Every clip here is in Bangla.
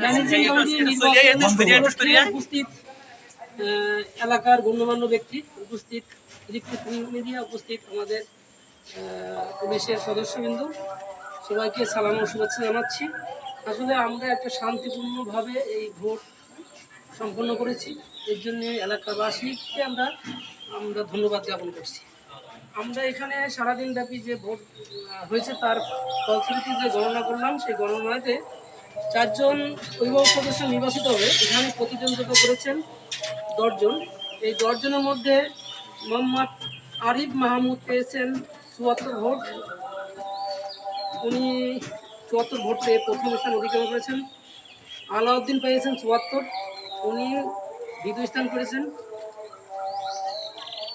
ম্যানেজিং কমিটি উপস্থিত এলাকার গণ্যমান্য ব্যক্তি উপস্থিত, ইলেকট্রনিক মিডিয়া উপস্থিত, আমাদের পুলিশের সদস্যবৃন্দ, সবাইকে সালাম ও শুভেচ্ছা জানাচ্ছি। আসলে আমরা একটা শান্তিপূর্ণভাবে এই ভোট সম্পন্ন করেছি, এর জন্য এলাকাবাসীকে আমরা ধন্যবাদ জ্ঞাপন করছি। আমরা এখানে সারাদিন ব্যাপী যে ভোট হয়েছে তার ফলশ্রুতি যে গণনা করলাম, সেই গণনাতে 4 জন অভিভাবক সদস্য নির্বাচিত হবে। এখানে প্রতিদ্বন্দ্বিতা করেছেন 10 জন। এই 10 জনের মধ্যে মোহাম্মদ আরিফ মাহমুদ পেয়েছেন 74 ভোট, উনি 74 ভোট পেয়ে প্রথম স্থান অধিকার করেছেন। আলাউদ্দিন পেয়েছেন 74, উনি দ্বিতীয় স্থান করেছেন।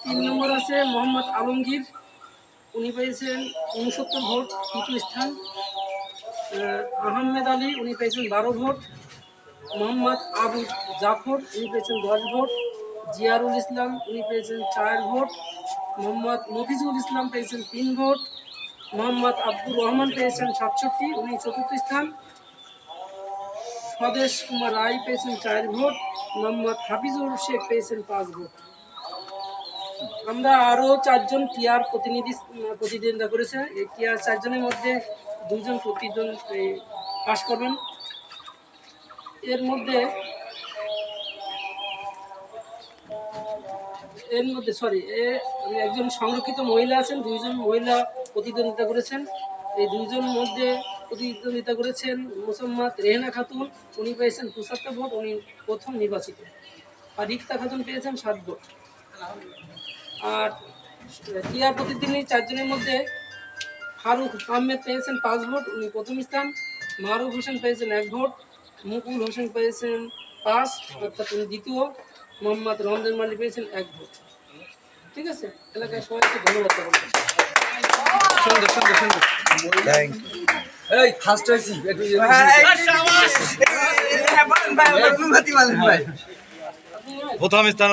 3 নম্বর আছে মোহাম্মদ আলমগীর, উনি পেয়েছেন 69 ভোট, তৃতীয় স্থান। আহমেদ আলী, উনি পেয়েছেন 12 ভোট। মোহাম্মদ আবু জাফর, উনি পেয়েছেন 10 ভোট। জিয়ারুল ইসলাম, উনি পেয়েছেন 4 ভোট। মোহাম্মদ মফিজুল ইসলাম পেয়েছেন 3 ভোট। মোহাম্মদ আব্দুর রহমান পেয়েছেন 67, উনি চতুর্থ স্থান। স্বদেশ কুমার রায় পেয়েছেন 4 ভোট। মোহাম্মদ হাফিজুর শেখ পেয়েছেন 5 ভোট। আমরা আরও 4 জন টিআর প্রতিদ্বন্দ্বিতা করেছে। এই টিআর 4 জনের মধ্যে 2 জন পাশ করবেন। এর মধ্যে একজন সংরক্ষিত মহিলা আছেন, 2 জন মহিলা প্রতিদ্বন্দ্বিতা করেছেন। এই 2 জন মধ্যে প্রতিদ্বন্দ্বিতা করেছেন মোসাম্মদ রেহেনা খাতুন, উনি পেয়েছেন 75 ভোট, উনি প্রথম নির্বাচিত। আর রিক্তা খাতুন পেয়েছেন 7 ভোট। আর টিআর প্রতিদ্বন্দ্বী 4 জনের মধ্যে ফারুক আহমেদ পেয়েছেন 5 ভোট, উনি প্রথম স্থান। মারুফ হোসেন পেয়েছেন 1 ভোট। মুকুল হোসেন পেয়েছেন 5, অর্থাৎ উনি দ্বিতীয়। মোহাম্মদ রমজান মালি পেয়েছেন 1 ভোট। ঠিক আছে, এলাকায় সবাইকে ধন্যবাদ জানাই। সুন্দর সুন্দর সুন্দর, এই ফার্স্ট হইছি প্রথম স্থান